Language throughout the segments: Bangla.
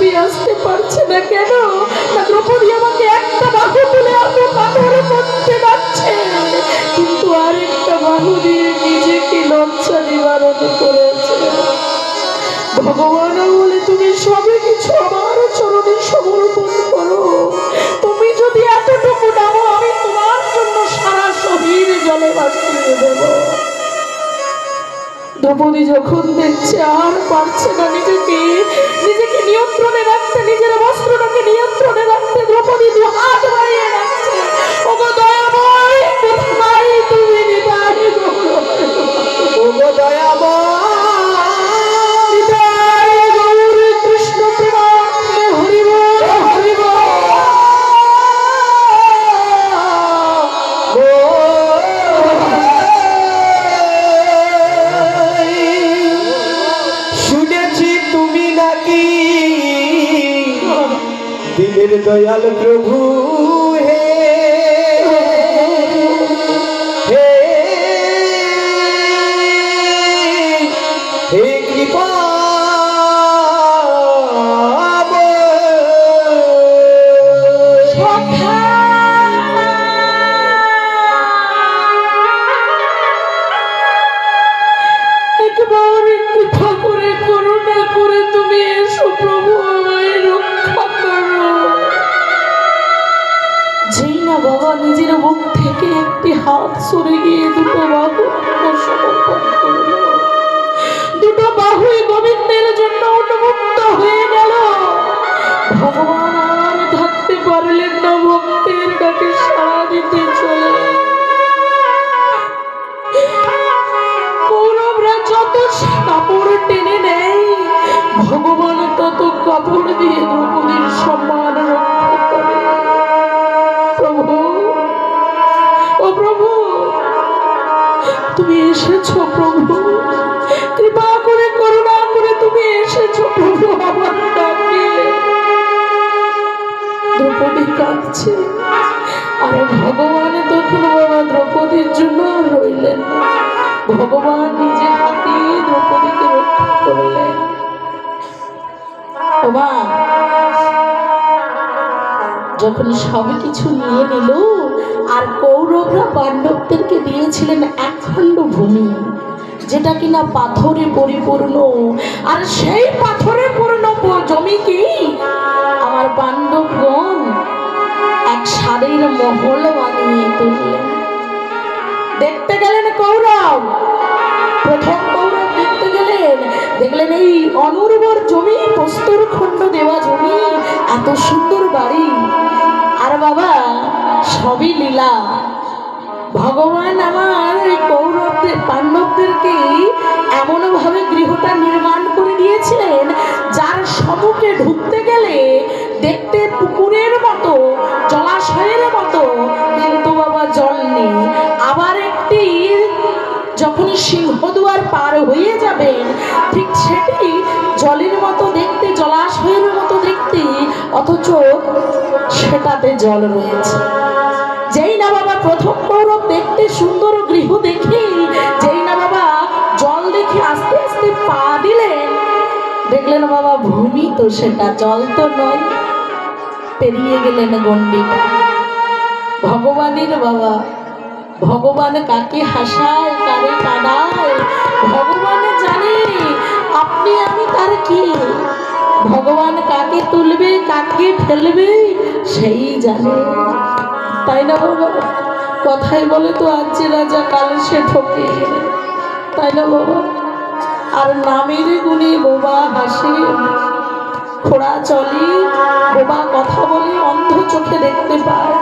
লাফিয়ে আসতে পারছে না কেন? না দ্রৌপদী আমাকে একটা বাহু তুলে এত পাথরে পড়তে যাচ্ছে, কিন্তু আরেকটা বাহু দিয়ে নিজেকে লজ্জা নিবারণ করেছে। ভগবান বলে তুমি সবে কিছু আমার চরণে সমর্পণ করো। তুমি যদি এতটুকু নামো আমি তোমার জন্য সারা শরীর জলে ভাসিয়ে দেব। দ্রৌপদী যখন দেখছে আর পারছে না নিজেকে নিয়ন্ত্রণে রাখতে, নিজের বস্ত্রটাকে নিয়ন্ত্রণে রাখতে, দ্রৌপদী দু হাত বাড়িয়ে রাখছে, ওগো দয়াময় কোথায় তুমি? নিতাই গৌর, ওগো দয়াময় কৃষ্ণ প্রেমানন্দে হরি বল, হরি বল। শুনেছি তুমি নাকি দিনের দয়াল প্রভু, হে হে হে কৃপা নিজের মুখ থেকে একটি হাত সরে গিয়ে দুটো বাহু সমর্পণ করল। দুটো বাহুই গোবিন্দের জন্য উন্মুক্ত হয়ে গেল। ভগবান আর থাকতে পারলেন না, ভক্তের ডাকে সাড়া দিতে চলে। কৌরবরা যত কাপড় টেনে নেয়, ভগবান তত কাপড় দিয়ে দ্রৌপদীর সম্মান রক্ষা করে। প্রভু, ও প্রভু, তুমি এসেছো প্রভু, কৃপা করে করুণা করে তুমি এসেছো প্রভু আমার ডাকে। দ্রৌপদী কাঁদছে, আরে ভগবান তখন বাবা দ্রৌপদীর জন্য আর রইলেন না। ভগবান নিজে হাতে দ্রৌপদীকে রক্ষা করলেন। বাবা যখন সবই কিছু নিয়ে নিল, আর কৌরবরা পাণ্ডবদেরকে দিয়েছিলেন একখণ্ড ভূমি, যেটা কিনা পাথরে পরিপূর্ণ, আর সেই পাথরে পূর্ণ জমি কি আমার পাণ্ডবগণ এক শাড়ির মহল বানিয়ে তুললেন। দেখতে গেলেন কৌরব, প্রথম কৌরব দেখতে গেলেন, দেখলেন এই অনুর্বর জমি, প্রস্তর খণ্ড দেওয়া জমি, এত সুন্দর বাড়ি। আর বাবা সবই লীলা। ভগবান আমার এই কৌরবদের পাণ্ডবদেরকে এমন ভাবে গৃহটা নির্মাণ করে দিয়েছিলেন, যার সম্মুখে ঢুকতে গেলে দেখতে পুকুরের মতো, জলাশয়ের মতো, কিন্তু বাবা জল নেই। আবার একটি যখন সিংহদুয়ার পার হয়ে যাবেন, ঠিক সেটি জলের মতো দেখতে, জলাশয়ের মতো দেখতে, অথচ সেটাতে জল রয়েছে। যেই না বাবা প্রথম কৌরব দেখতে সুন্দর গৃহ দেখে, যেই না বাবা জল দেখে আস্তে আস্তে পা দিলেন, দেখলেন বাবা ভূমি তো সেটা, জল তো নয়। পেরিয়ে গেলেন গণ্ডিটা। ভগবানের বাবা, ভগবান কাকে হাসায় কারে কাঁদায় ভগবান জানে। আপনি আমি তার কি? ভগবান কাকে তুলবে কাকে ফেলবে সেই জানে, তাই না বাবা? কথাই বলে তো আজ যে রাজা কাল সে ঠকে, তাই না বাবা? আর নামের গুণে বোবা হাসে, খোড়া চলে, বোবা কথা বলে, অন্ধ চোখে দেখতে পায়,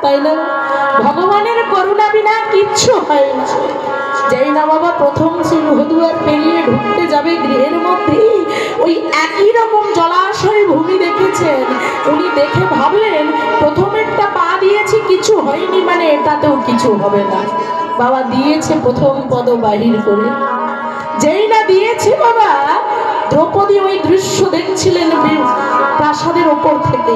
তাই না? ভগবানের করুণা বিনা কিচ্ছু হয় না। যেই না বাবা প্রথম সিংহদুয়ার পেরিয়ে ঢুকতে যাবে গৃহের মধ্যে, ওই একই রকম জলাশয় ভূমি দেখেছেন। উনি দেখে ভাবলেন প্রথমেরটা পা দিয়েছি কিছু হয়নি, মানে এটাতেও কিছু হবে না। বাবা দিয়েছে প্রথম পদ বাহির করে। যেই না দিয়েছে বাবা, দ্রৌপদী ওই দৃশ্য দেখছিলেন প্রাসাদের ওপর থেকে।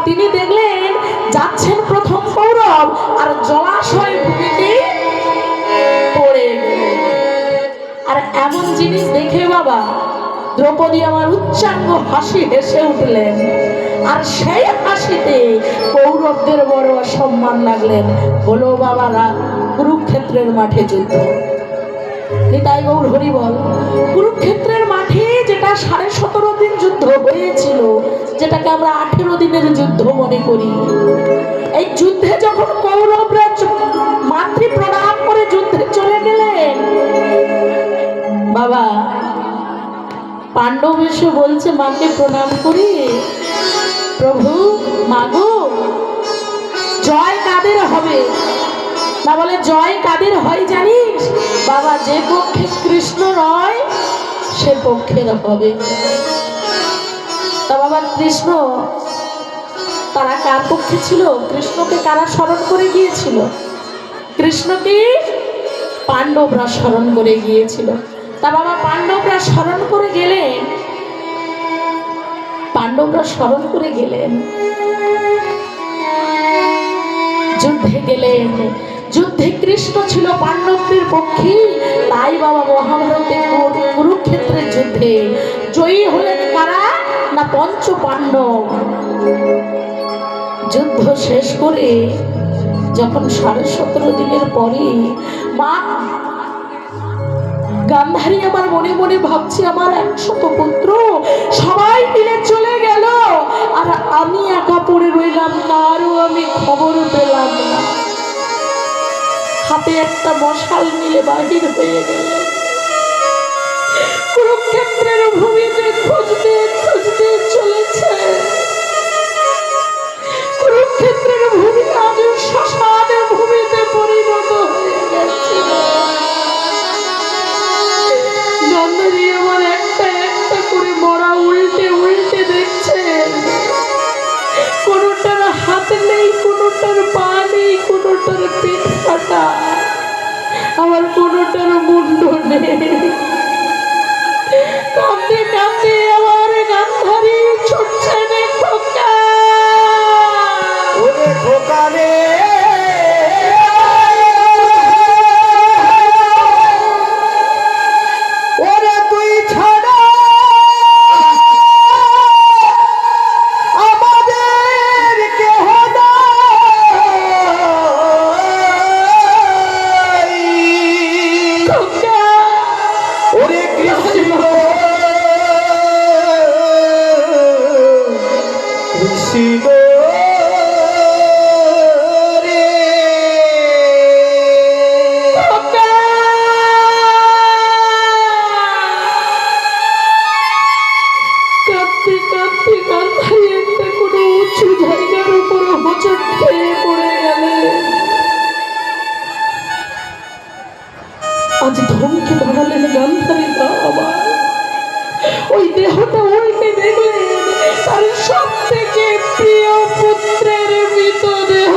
তিনি দেখলেন যাচ্ছেন প্রথম কৌরব, আর জলাশয় ভূমিতে পড়ে। আর এমন জিনিস দেখে বাবা দ্রৌপদী আমার উচ্চাঙ্গ হাসি হেসে উঠলেন, আর সেই হাসিতে কৌরবদের বড় অসম্মান লাগলেন। হলো বাবারা কুরুক্ষেত্রের মাঠে যুদ্ধ। নিতাই গৌর হরি বল। কুরুক্ষেত্রের মাঠে যেটা 17.5 দিন যুদ্ধ হয়েছিল, যেটাকে আমরা 18 দিনের যুদ্ধ মনে করি, এই যুদ্ধে যখন কৌরবরা মাতৃ প্রণাম করে যুদ্ধে চলে গেলেন, বাবা পাণ্ডব এসে বলছে মাকে প্রণাম করি, প্রভু মাগো জয় কাদের হবে? না বলে জয় কাদের হয় জানিস বাবা? যে পক্ষে কৃষ্ণ নয় সে পক্ষের হবে। তা বাবা কৃষ্ণ তারা কার পক্ষে ছিল? কৃষ্ণকে কারা স্মরণ করে গিয়েছিল? কৃষ্ণকে পাণ্ডবরা স্মরণ করে গিয়েছিল। তা বাবা পাণ্ডবরা স্মরণ করে গেলেন, পাণ্ডবরা স্মরণ করে গেলেন, যুদ্ধে গেলেন। যুদ্ধে কৃষ্ণ ছিল পাণ্ডবদের পক্ষে, তাই বাবা মহাভারতে কুরুক্ষেত্রের যুদ্ধে জয়ী হলেন কারা? না পঞ্চ পাণ্ডব। যুদ্ধ শেষ করে যখন 17.5 দিনের পরে মা গান্ধারী আমার মনে মনে ভাবছি আমার 100 পুত্র সবাই মিলে চলে গেল, আর আমি একা পড়ে রইলাম, কারও আমি খবর পেলাম না। হাতে একটা মশাল নিয়ে বাহির হয়ে গেল, কুরুক্ষেত্রের ভূমিতে খুঁজতে খুঁজতে চলেছে। কুরুক্ষেত্রের ভূমি আজ শ্মশানের ভূমিতে পরিণত হয়ে গেছে। গান্ধারী আমার একটা একটা করে মরা উল্টে উল্টে দেখছে, কোনোটার হাত নেই, কোনোটার পা নেই, কোনোটার পেট ফাটা, আবার কোনোটার মুন্ড নেই। কাঁদতে কাঁদতে আমার গান্ধারী ছুটছে রে খোকা, ওরে খোকা রে, ওরে তুই ছাড়া আমাদের কেহ নাই। খোকা ওরে কৃষ্ণ কৃষ্ণ রে, খোকা। কাঁদতে কাঁদতে গান্ধারী একটা কোনো উঁচু জায়গার উপর হোঁচট খেয়ে পড়ে গেলে। আজ ধমকে দাঁড়ালেন গান্ধারী বাবা, ওই দেহটা উল্টে দেখলেন তার সব থেকে প্রিয় পুত্রের মৃতদেহ।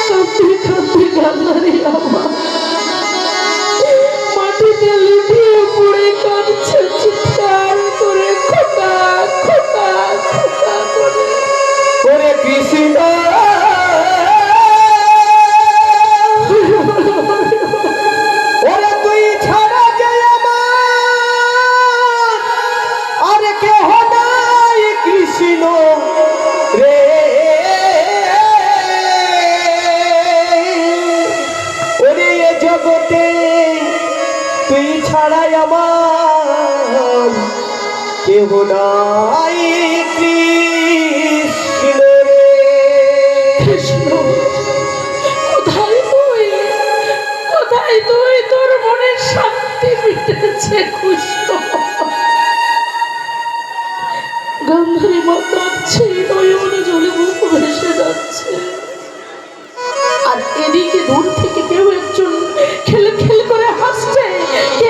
কাঁদতে কাঁদতে গান্ধারী আমার মাটিতে লুটিয়ে পড়ে কাঁদছে চিৎকার করে, খোকা খোকা খোকা করে। ওরে কৃষ্ণ ওরে তুই ছাড়া যে আমার আর কেহ নাই কৃষ্ণ রে, ওরে এ জগতে তুই ছাড়াই আমার কেহ নাই কৃষ্ণ রে। কৃষ্ণ কোথায় তুই, কোথায় তুই? তোর মনের শান্তি মিটেছে কৃষ্ণ। গান্ধারী মা কাঁদছে, নয়ন জলে মুখ ভেসে যাচ্ছে, আর এদিকে দূর থেকে কেউ একজন খেল খেল করে হাসছে। কে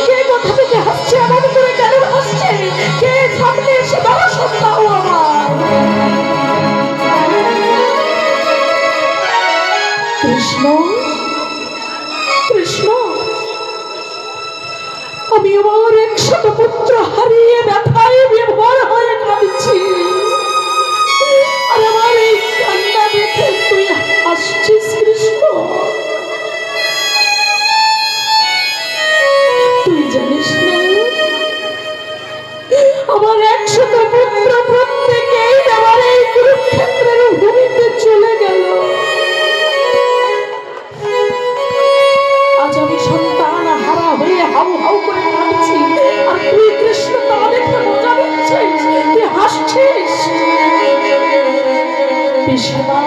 কে কোথা থেকে হাসছে? এমন করে কেন হাসছে? কে? সামনে এসে দাঁড়া সন্তাও আমার। কৃষ্ণ কৃষ্ণ, আমি আমার 100 পুত্র হারিয়ে ব্যথায় বিভোর হয়ে কাঁদছি, আর আমার এই কান্না দেখে তুই হাসছিস কৃষ্ণ। পিসিমা,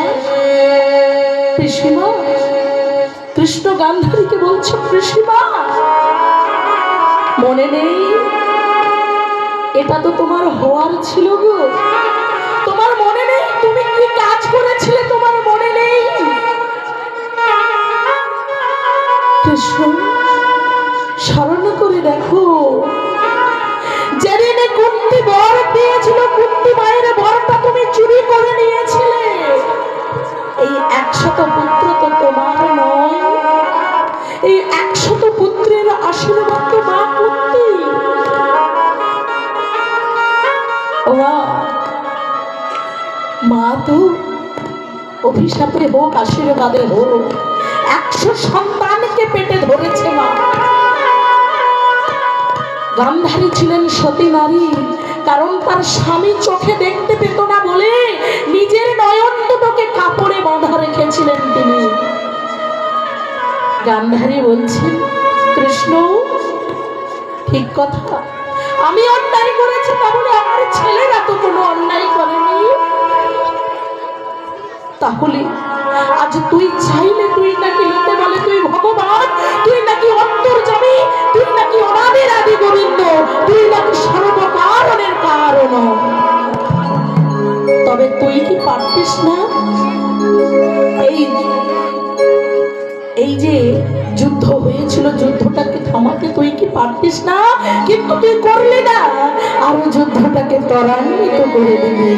পিসিমা, কৃষ্ণ গান্ধারীকে বলছে পিসিমা, মনে নেই এটা তো তোমার হওয়ার ছিল গো, তোমার মনে নেই তুমি কি কাজ করেছিলে, তোমার মনে নেই? কৃষ্ণ স্মরণ করে দেখো, যেদিন কুন্তি বর দিয়েছিল, কুন্তি মায়ের বরটা তুমি চুরি করে নিয়েছিলে। এই 100 পুত্র তো তোমার নয়, এই 100 পুত্রের আশীর্বাদ তো মা কুন্তি। ও মা তো অভিশাপে হোক আশীর্বাদে হোক 100 সন্তানকে পেটে ধরেছে মা। গান্ধারী ছিলেন সতী নারী, কারণ তার স্বামী চোখে দেখতে পেত না বলে নিজের নয়ন দুটোকে কাপড়ে বাঁধা রেখেছিলেন তিনি। গান্ধারী বলছেন কৃষ্ণ ঠিক কথা, আমি অন্যায় করেছি, তাহলে আমার ছেলেরা তো কোনো অন্যায় করেনি। তাহলে আজ তুই চাইলে তুই নাকি লোকে বলে তুই ভগবান, তুই নাকি অন্তর্যামী, তুই নাকি অনাদির আদি গোবিন্দ, তুই নাকি সর্বকারণের কারণ, তবে তুই কি পারতিস না এই যে যুদ্ধ হয়েছিল, যুদ্ধটাকে থামাতে তুই কি পারতিস না? কিন্তু তুই করলি না, আরো যুদ্ধটাকে ত্বরান্বিত করে দিবি।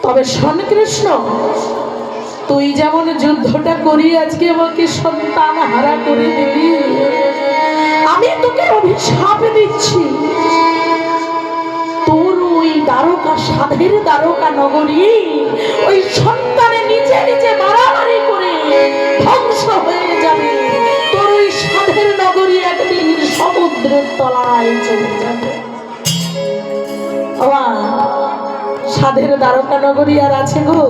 তবে শোন কৃষ্ণ, তুই যেমন যুদ্ধটা করি আজকে আমাকে সন্তান হারা করে দিবি, আমি তোকে অভিশাপ দিচ্ছি, তোর ওই দ্বারকা, সাধের দ্বারকা নগরী, ওই সন্তানে নিচে নিচে মারামারি করে ধ্বংস হয়ে যাবে। তোর ওই সাধের নগরী একদিন সমুদ্রের তলায় চলে যাবে। সাধের দ্বারকা নগরী আর আছে গো,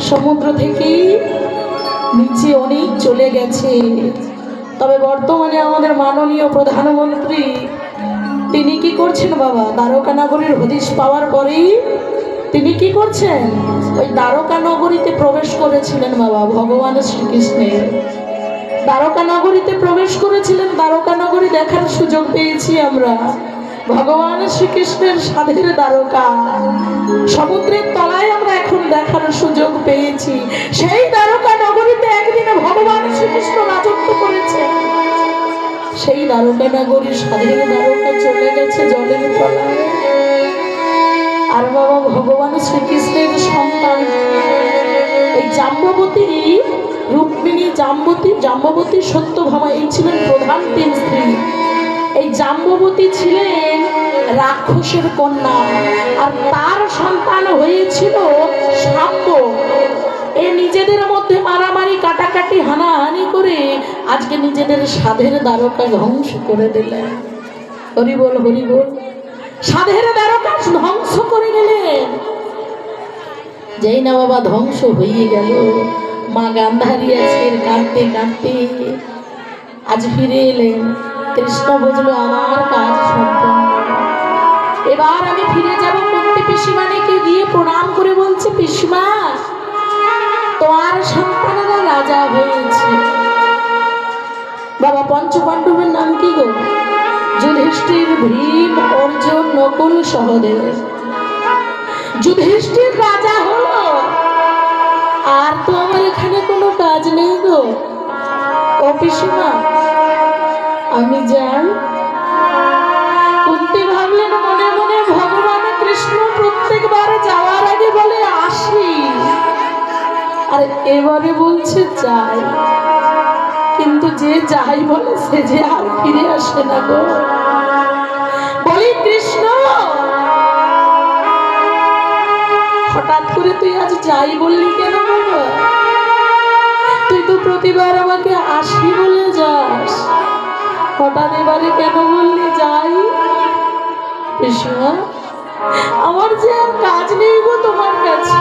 সমুদ্র থেকে নিচে অনেক চলে গেছে। তবে বর্তমানে আমাদের মাননীয় প্রধানমন্ত্রী তিনি কি করছেন বাবা, দ্বারকা নগরীর হদিশ পাওয়ার পরেই তিনি কি করছেন, ওই দ্বারকা নগরীতে প্রবেশ করেছিলেন বাবা ভগবান শ্রীকৃষ্ণের। দ্বারকা নগরীতে প্রবেশ করেছিলেন, দ্বারকা নগরী দেখার সুযোগ পেয়েছি আমরা। ভগবান শ্রীকৃষ্ণের সাধের দ্বারকা সমুদ্রের তলায় আমরা এখন দেখার সুযোগ পেয়েছি। সেই দ্বারকা নগরীতে একদিনে ভগবান শ্রীকৃষ্ণ রাজত্ব করেছে। সেই দ্বারকা নগরী সাধের দ্বারকা চলে গেছে জলের তলায়। আর বাবা ভগবান শ্রীকৃষ্ণের সন্তান এই জাম্ববতী, রুক্মিণী, জাম্ববতী, সত্যভামা, এই ছিলেন প্রধান 3 স্ত্রী। এই জাম্ববতী ছিলেন রাক্ষসের কন্যা, আর তার সন্তান হয়েছিল শাম্ব। এ নিজেদের মধ্যে মারামারি, কাটাকাটি, হানাহানি করে আজকে নিজেদের সাধের দ্বারকা ধ্বংস করে দিলেন। হরি বল, হরি বল। সাধের দ্বারকা ধ্বংস করে গেলেন। যেই না বাবা ধ্বংস হয়ে গেল, মা গান্ধারী আজকের কাঁদতে কাঁদতে আজ ফিরে এলেন। কৃষ্ণ বুঝলো আমার কাজ সম্পন্ন, এবার আমি ফিরে যাব। কুন্তি পিসিমাকে গিয়ে প্রণাম করে বলছে পিসিমা, তোমার সন্তানেরা রাজা হয়েছে। বাবা পঞ্চপাণ্ডবের নাম কি গো? যুধিষ্ঠির, ভীম, অর্জুন, নকুল, সহদেব। যুধিষ্ঠির রাজা হলো, আর তো আমার এখানে কোনো কাজ নেই গো। ও পিসিমা আমি যাই। কুন্তি ভাবলেন মনে মনে, ভগবান কৃষ্ণ প্রত্যেকবার যাওয়ার আগে বলে আসি, আর এবারে বলছে যাই। কিন্তু যে যাই বলে সে যে আর ফিরে আসে না গো। বলি কৃষ্ণ হঠাৎ করে তুই আজ যাই বললি কেন বাবা? তুই তো প্রতিবার আমাকে আসি বলে যাস, হঠাৎ এবারে কেন বললি যাই? পিসিমা আমার যে আর কাজ নেই গো তোমার কাছে।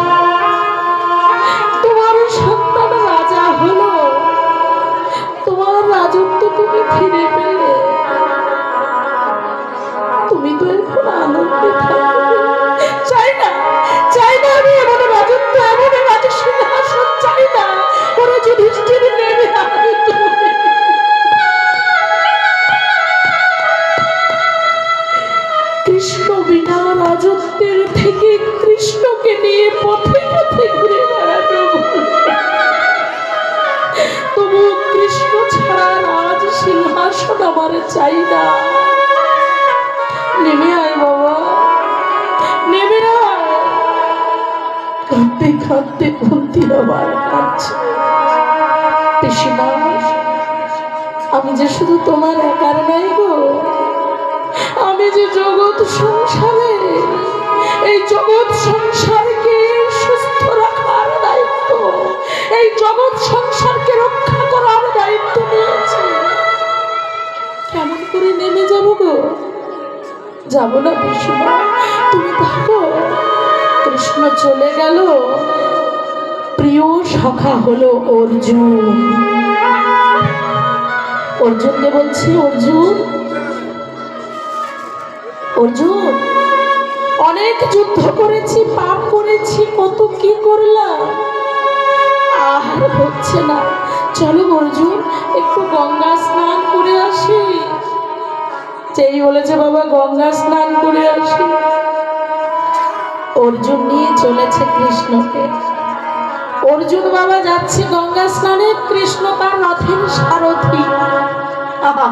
তোমার সন্তান রাজা হলো, তোমার রাজত্ব তুমি ফিরে পেলে, তুমি তো এখন আনন্দে থাকবে। চাই না, চাই আমাকে নিয়ে পথে পথে ঘুরে বেড়ানো বলে। তবু কৃষ্ণ ছাড়া রাজ সিংহাসন আমার চাই না। নেমে আয় বাবা, নেমে আয়। কাঁদতে কাঁদতে কুন্তি আমার কাছে, পিসিমা আমি যে শুধু তোমার একার নাই গো, আমি যে জগৎ সংসারে, এই জগৎ সংসারকে সুস্থ রাখার দায়িত্ব, এই জগৎ সংসারকে রক্ষা করার দায়িত্ব নিয়েছি। কেমন করে নেমে যাব গো? যাব না পিসিমা, তুমি থাকো। কৃষ্ণ চলে গেল। প্রিয় সখা হলো অর্জুন। অর্জুনকে বলছি, অর্জুন অর্জুন অনেক যুদ্ধ করেছি, পাপ করেছি, কত কি করলাম, আর হচ্ছে না। চলো অর্জুন একটু গঙ্গা স্নান করে আসি। যেই বলেছে বাবা গঙ্গা স্নান করে আসি, অর্জুন নিয়ে চলেছে কৃষ্ণকে। অর্জুন বাবা যাচ্ছে গঙ্গা স্নানে, কৃষ্ণ তার রথের সারথি। আহা